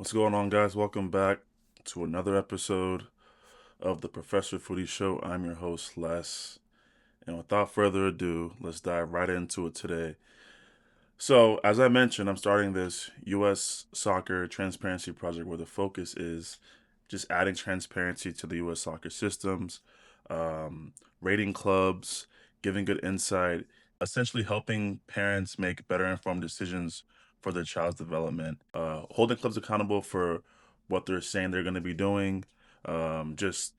What's going on, guys? Welcome back to another episode of the Professor Footyy Show. I'm your host, Les. And without further ado, let's dive right into it today. So, as I mentioned, I'm starting this U.S. soccer transparency project where the focus is just adding transparency to the U.S. soccer systems, rating clubs, giving good insight, essentially helping parents make better informed decisions for their child's development, holding clubs accountable for what they're saying they're going to be doing, just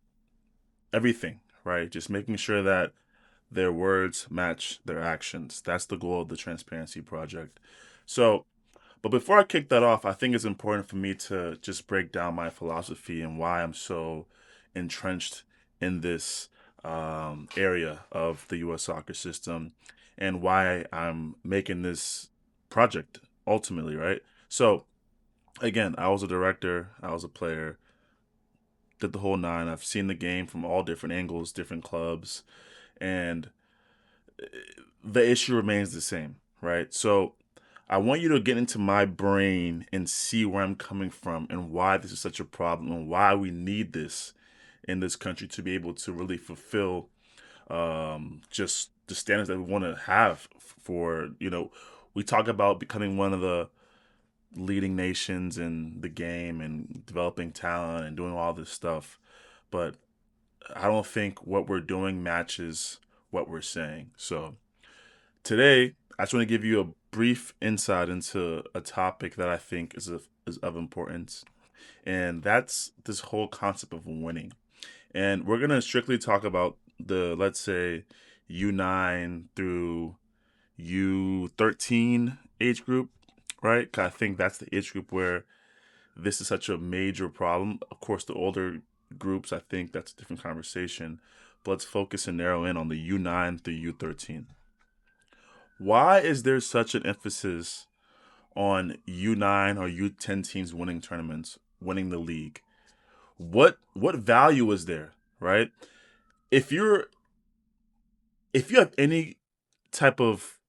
everything, right? Just making sure that their words match their actions. That's the goal of the Transparency Project. So, but before I kick that off, I think it's important for me to just break down my philosophy and why I'm so entrenched in this area of the U.S. soccer system and why I'm making this project ultimately, right? So, again, I was a director, I was a player, did the whole nine. I've seen the game from all different angles, different clubs, and the issue remains the same, right? So I want you to get into my brain and see where I'm coming from and why this is such a problem and why we need this in this country to be able to really fulfill just the standards that we want to have for, we talk about becoming one of the leading nations in the game and developing talent and doing all this stuff. But I don't think what we're doing matches what we're saying. So today, I just want to give you a brief insight into a topic that I think is of importance, and that's this whole concept of winning. And we're gonna strictly talk about the, let's say, U9 through U13 age group, right? 'Cause I think that's the age group where this is such a major problem. Of course, the older groups, I think that's a different conversation. But let's focus and narrow in on the U9 through U13. Why is there such an emphasis on U9 or U10 teams winning tournaments, winning the league? What value is there, right? If you're if you have any type of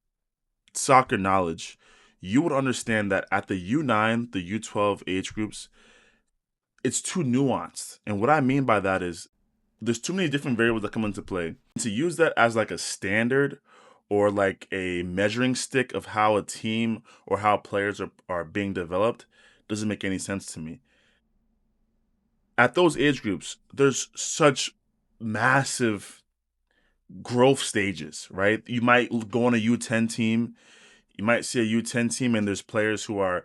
soccer knowledge, you would understand that at the U9, the U12 age groups, it's too nuanced. And what I mean by that is there's too many different variables that come into play. To use that as like a standard or like a measuring stick of how a team or how players are being developed doesn't make any sense to me. At those age groups, there's such massive growth stages, right? You might go on a U10 team, you might see a U10 team, and there's players who are,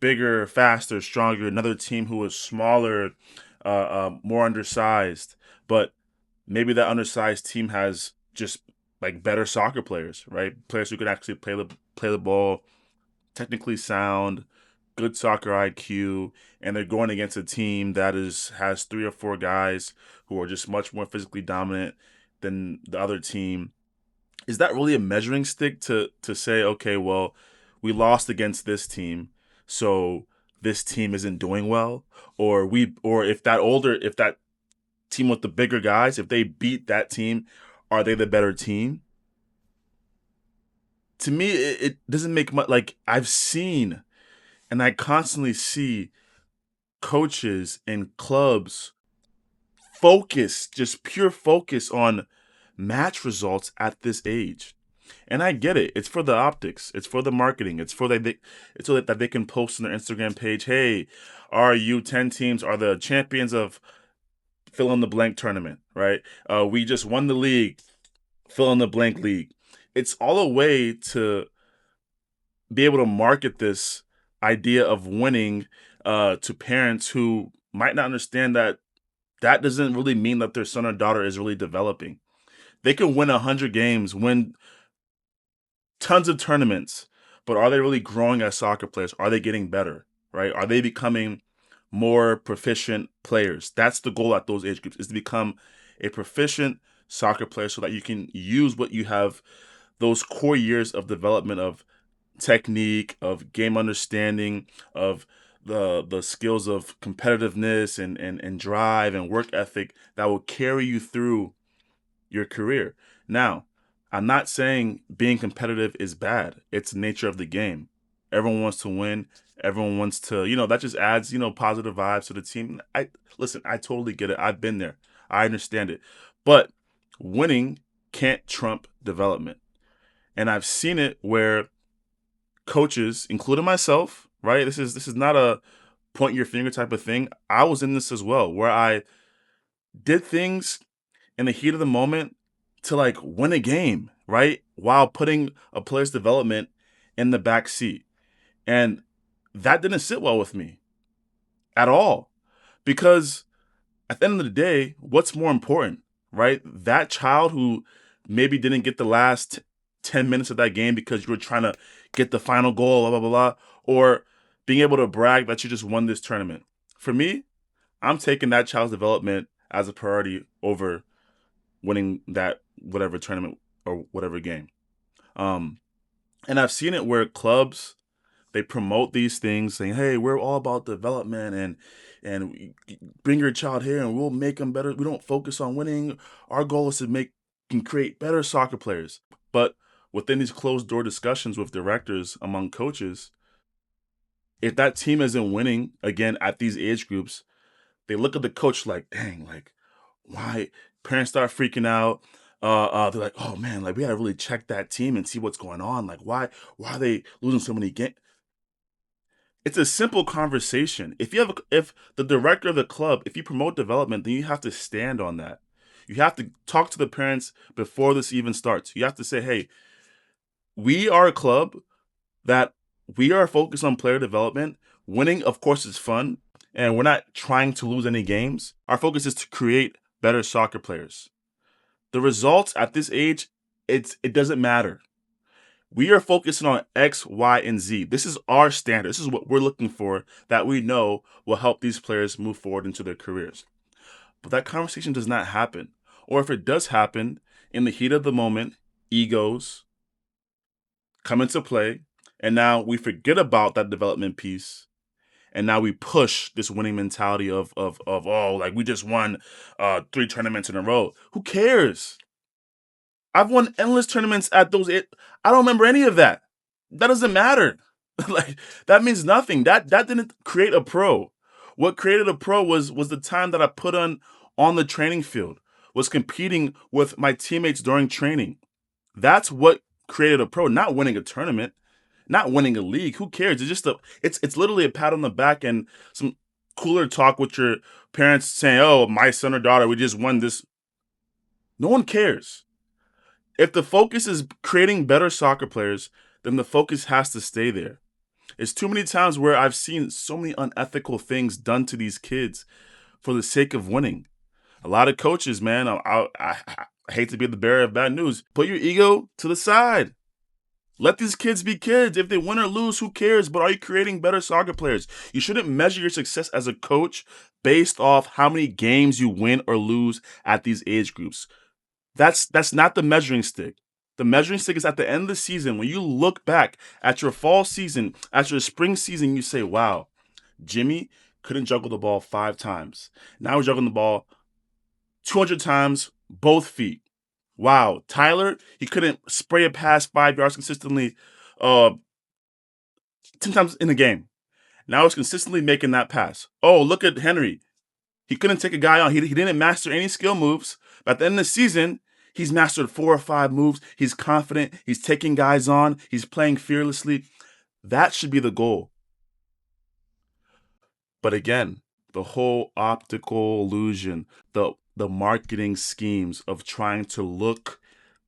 bigger, faster, stronger. Another team who is smaller, more undersized, but maybe that undersized team has just like better soccer players, right? Players who can actually play the ball, technically sound, good soccer IQ, and they're going against a team that has three or four guys who are just much more physically dominant than the other team. Is that really a measuring stick to say, okay, well, we lost against this team, so this team isn't doing well? Or if that team with the bigger guys, if they beat that team, are they the better team? To me, it doesn't make much. Like, I've seen and I constantly see coaches and clubs focus, just pure focus on match results at this age. And I get it. It's for the optics. It's for the marketing. It's so that they can post on their Instagram page, "Hey, our U10 teams are the champions of fill in the blank tournament, right? We just won the league, fill in the blank league." It's all a way to be able to market this idea of winning to parents who might not understand that that doesn't really mean that their son or daughter is really developing. They can win 100 games, win tons of tournaments, but are they really growing as soccer players? Are they getting better, right? Are they becoming more proficient players? That's the goal at those age groups, is to become a proficient soccer player so that you can use what you have, those core years of development of technique, of game understanding, of the skills of competitiveness and drive and work ethic that will carry you through your career. Now, I'm not saying being competitive is bad. It's the nature of the game. Everyone wants to win. Everyone wants to, that just adds, positive vibes to the team. I totally get it. I've been there. I understand it. But winning can't trump development. And I've seen it where coaches, including myself, right? This is not a point your finger type of thing. I was in this as well, where I did things in the heat of the moment to like win a game, right? While putting a player's development in the back seat. And that didn't sit well with me at all. Because at the end of the day, what's more important, right? That child who maybe didn't get the last 10 minutes of that game because you were trying to get the final goal, blah, blah, blah, or being able to brag that you just won this tournament. For me, I'm taking that child's development as a priority over winning that whatever tournament or whatever game. Um, and I've seen it where clubs they promote these things, saying, "Hey, we're all about development and bring your child here, and we'll make them better. We don't focus on winning. Our goal is to make and create better soccer players." But within these closed door discussions with directors among coaches, if that team isn't winning again at these age groups, they look at the coach like, "Dang, like why?" Parents start freaking out. They're like, "Oh man, like we gotta really check that team and see what's going on. Like why are they losing so many games?" It's a simple conversation. If the director of the club, if you promote development, then you have to stand on that. You have to talk to the parents before this even starts. You have to say, "Hey, we are a club that we are focused on player development. Winning, of course, is fun, and we're not trying to lose any games. Our focus is to create better soccer players. The results at this age, it doesn't matter. We are focusing on X, Y, and Z. This is our standard. This is what we're looking for that we know will help these players move forward into their careers." But that conversation does not happen. Or if it does happen, in the heat of the moment, egos come into play. And now we forget about that development piece. And now we push this winning mentality of oh, like we just won 3 tournaments in a row. Who cares? I've won endless tournaments at those. I don't remember any of that. That doesn't matter. Like that means nothing. That didn't create a pro. What created a pro was the time that I put on the training field. Was competing with my teammates during training. That's what created a pro. Not winning a tournament, not winning a league. Who cares? It's literally a pat on the back and some cooler talk with your parents saying, "Oh, my son or daughter, we just won this." No one cares. If the focus is creating better soccer players, then the focus has to stay there. It's too many times where I've seen so many unethical things done to these kids for the sake of winning. A lot of coaches, man, I hate to be the bearer of bad news. Put your ego to the side. Let these kids be kids. If they win or lose, who cares? But are you creating better soccer players? You shouldn't measure your success as a coach based off how many games you win or lose at these age groups. That's not the measuring stick. The measuring stick is at the end of the season when you look back at your fall season, at your spring season, you say, "Wow, Jimmy couldn't juggle the ball 5 times. Now he's juggling the ball 200 times, both feet. Wow, Tyler, he couldn't spray a pass 5 yards consistently 10 times in a game. Now he's consistently making that pass. Oh, look at Henry. He couldn't take a guy on. He didn't master any skill moves. But at the end of the season, he's mastered 4 or 5 moves. He's confident. He's taking guys on. He's playing fearlessly. That should be the goal. But again, the whole optical illusion, the marketing schemes of trying to look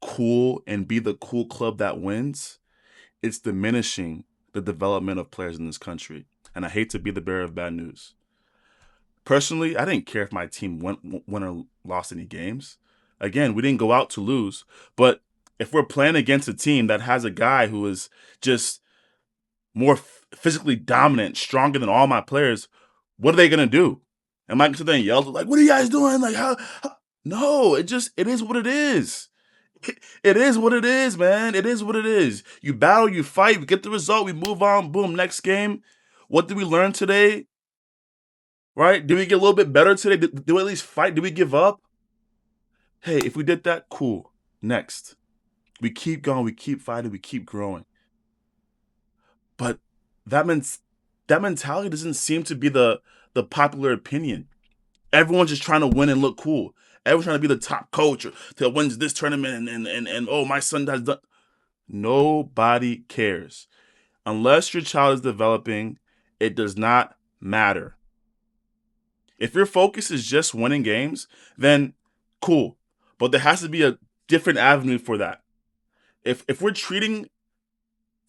cool and be the cool club that wins, it's diminishing the development of players in this country. And I hate to be the bearer of bad news. Personally, I didn't care if my team won or lost any games. Again, we didn't go out to lose. But if we're playing against a team that has a guy who is just more physically dominant, stronger than all my players, what are they gonna do? Am I gonna sit there and yell like, "What are you guys doing?" Like, how? No, it is what it is. It is what it is, man. It is what it is. You battle, you fight, we get the result, we move on. Boom, next game. What did we learn today? Right? Did we get a little bit better today? Did we at least fight? Did we give up? Hey, if we did that, cool. Next. We keep going, we keep fighting, we keep growing. But that means that mentality doesn't seem to be the popular opinion. Everyone's just trying to win and look cool. Everyone's trying to be the top coach or to win this tournament and oh, my son has done. Nobody cares. Unless your child is developing, it does not matter. If your focus is just winning games, then cool. But there has to be a different avenue for that. If we're treating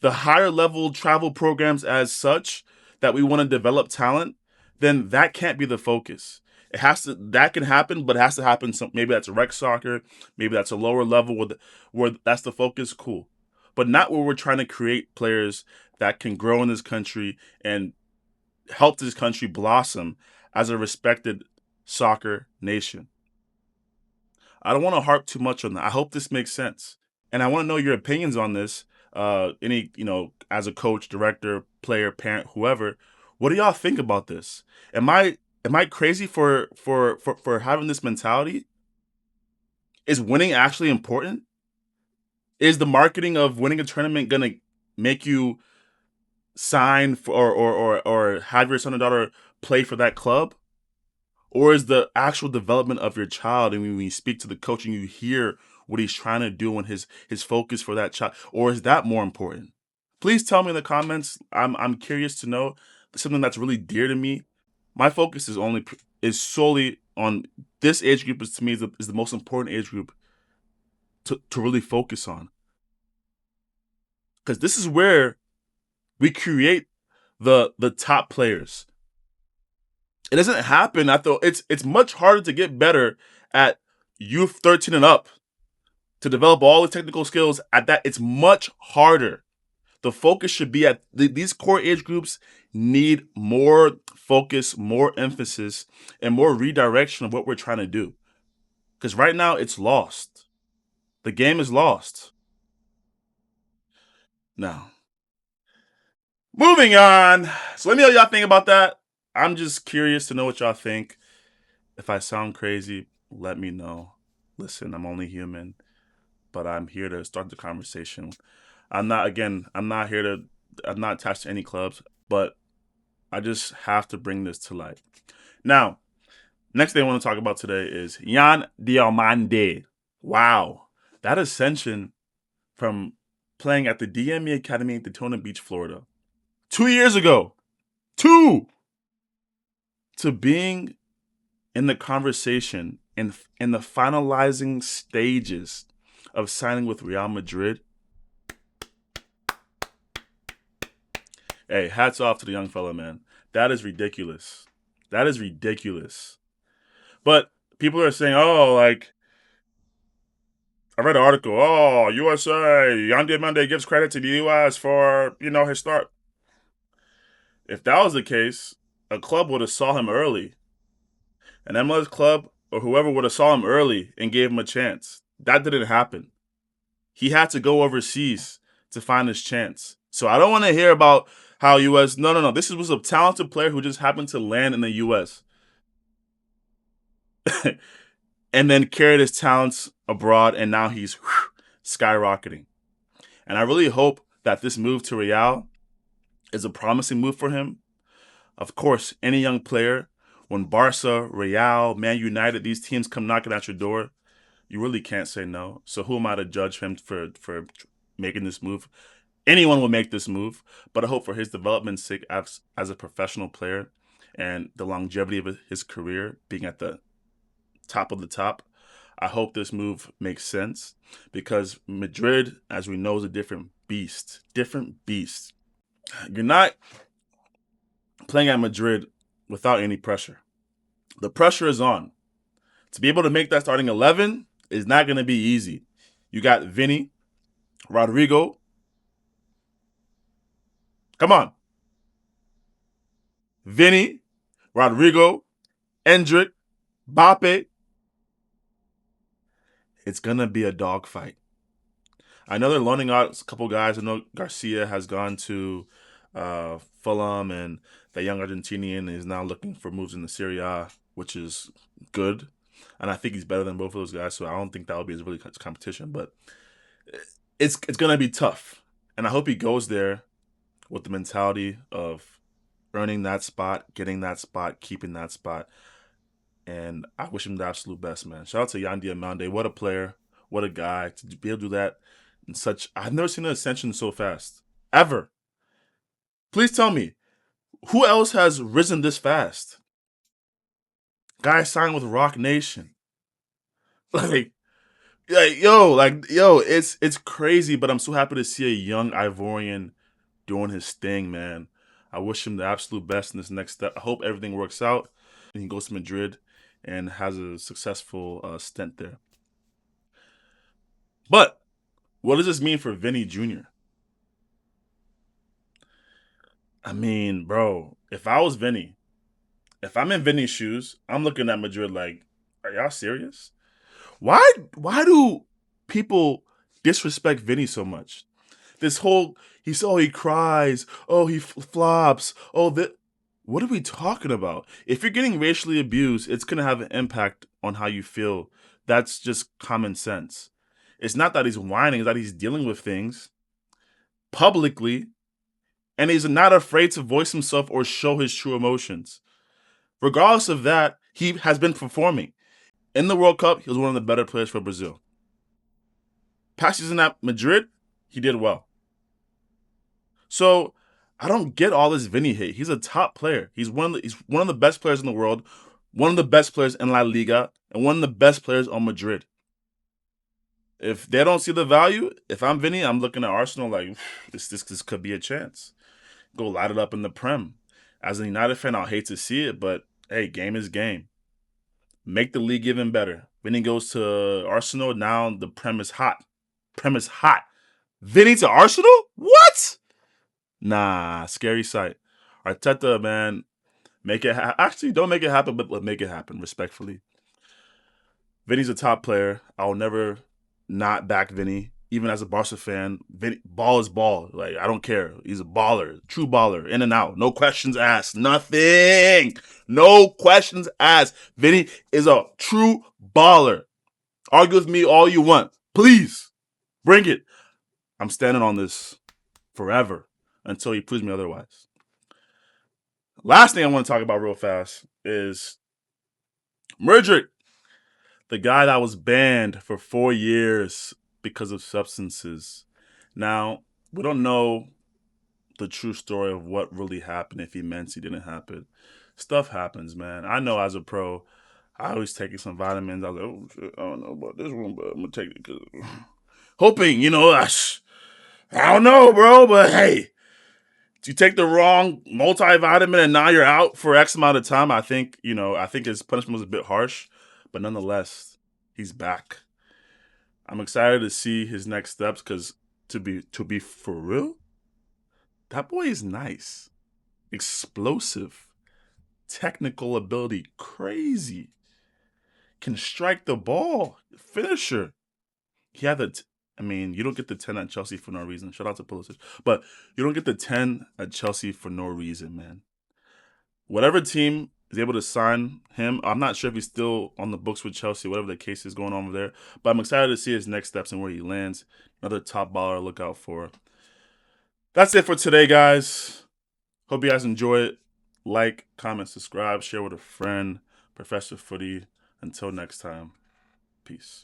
the higher level travel programs as such that we want to develop talent, then that can't be the focus. It has to that can happen, but it has to happen maybe that's a rec soccer, maybe that's a lower level where that's the focus, cool. But not where we're trying to create players that can grow in this country and help this country blossom as a respected soccer nation. I don't want to harp too much on that. I hope this makes sense. And I want to know your opinions on this. Any, as a coach, director, player, parent, whoever, what do y'all think about this? Am I crazy for having this mentality? Is winning actually important? Is the marketing of winning a tournament gonna make you sign for or have your son or daughter play for that club? Or is the actual development of your child, and when you speak to the coach and you hear what he's trying to do and his focus for that child, or is that more important? Please tell me in the comments. I'm curious to know something that's really dear to me. My focus is solely on this age group. Is to me is the most important age group to really focus on, because this is where we create the top players. It doesn't happen at the. It's much harder to get better at youth 13 and up to develop all the technical skills at that. It's much harder. The focus should be at these core age groups need more focus, more emphasis, and more redirection of what we're trying to do. Because right now it's lost. The game is lost. Now, moving on. So let me know what y'all think about that. I'm just curious to know what y'all think. If I sound crazy, let me know. Listen, I'm only human, but I'm here to start the conversation. I'm not here to, I'm not attached to any clubs, but I just have to bring this to light. Now, next thing I want to talk about today is Yan Diomande. Wow. That ascension from playing at the DME Academy in Daytona Beach, Florida, 2 years ago, to being in the conversation in the finalizing stages of signing with Real Madrid. Hey, hats off to the young fella, man. That is ridiculous. That is ridiculous. But people are saying, oh, like, I read an article, oh, USA, Yandhi Monday gives credit to the US for, his start. If that was the case, a club would have saw him early. An MLS club or whoever would have saw him early and gave him a chance. That didn't happen. He had to go overseas to find his chance. So I don't want to hear about how US. No. This was a talented player who just happened to land in the US and then carried his talents abroad, and now he's skyrocketing. And I really hope that this move to Real is a promising move for him. Of course, any young player, when Barca, Real, Man United, these teams come knocking at your door, you really can't say no. So who am I to judge him for making this move? Anyone will make this move, but I hope for his development's sake as a professional player and the longevity of his career being at the top of the top, I hope this move makes sense, because Madrid, as we know, is a different beast. Different beast. You're not playing at Madrid without any pressure. The pressure is on. To be able to make that starting 11 is not going to be easy. You got Vinny, Rodrigo. Come on. Vinny, Rodrigo, Endrick, Bape. It's going to be a dogfight. I know they're loaning out a couple guys. I know Garcia has gone to Fulham, and that young Argentinian is now looking for moves in the Serie A, which is good. And I think he's better than both of those guys, so I don't think that will be his really competition. But it's going to be tough. And I hope he goes there with the mentality of earning that spot, getting that spot, keeping that spot. And I wish him the absolute best, man. Shout out to Yandy Amande. What a player. What a guy. To be able to do that in such. I've never seen an ascension so fast. Ever. Please tell me, who else has risen this fast? Guy signed with Rock Nation. Like, it's crazy, but I'm so happy to see a young Ivorian doing his thing, man. I wish him the absolute best in this next step. I hope everything works out and he goes to Madrid and has a successful stint there. But what does this mean for Vinny Jr.? I mean, bro, if I was Vinny, if I'm in Vinny's shoes, I'm looking at Madrid like, are y'all serious? Why do people disrespect Vinny so much? This whole he cries, oh he flops, oh that. What are we talking about? If you're getting racially abused, it's gonna have an impact on how you feel. That's just common sense. It's not that he's whining; it's that he's dealing with things publicly, and he's not afraid to voice himself or show his true emotions. Regardless of that, he has been performing. In the World Cup, he was one of the better players for Brazil. Past season at Madrid, he did well. So I don't get all this Vinny hate. He's a top player. He's one of the best players in the world, one of the best players in La Liga, and one of the best players on Madrid. If they don't see the value, if I'm Vinny, I'm looking at Arsenal like this could be a chance. Go light it up in the Prem. As a United fan, I'll hate to see it, but hey, game is game. Make the league even better. Vinny goes to Arsenal. Now the Prem is hot. Prem is hot. Vinny to Arsenal? What? Nah, scary sight. Arteta, man, make it actually don't make it happen, but make it happen respectfully. Vinny's a top player. I'll never not back Vinny. Even as a Barca fan, Vinny, ball is ball. Like I don't care. He's a baller, true baller, in and out, no questions asked, nothing, no questions asked. Vinny is a true baller. Argue with me all you want, please, bring it. I'm standing on this forever until he proves me otherwise. Last thing I want to talk about real fast is Murdrick, the guy that was banned for 4 years because of substances. Now, we don't know the true story of what really happened, if he meant he didn't happen. Stuff happens, man. I know as a pro, I always taking some vitamins. I was like, oh shit, I don't know about this one, but I'm gonna take it because hoping, I don't know, bro, but hey, you take the wrong multivitamin and now you're out for X amount of time. I think his punishment was a bit harsh, but nonetheless, he's back. I'm excited to see his next steps because to be for real, that boy is nice, explosive, technical ability, crazy, can strike the ball, finisher. He had you don't get the 10 at Chelsea for no reason. Shout out to Pulisic. But you don't get the 10 at Chelsea for no reason, man. Whatever team is able to sign him, I'm not sure if he's still on the books with Chelsea, whatever the case is going on over there. But I'm excited to see his next steps and where he lands. Another top baller to look out for. That's it for today, guys. Hope you guys enjoy it. Like, comment, subscribe, share with a friend. Professor Footyy. Until next time, peace.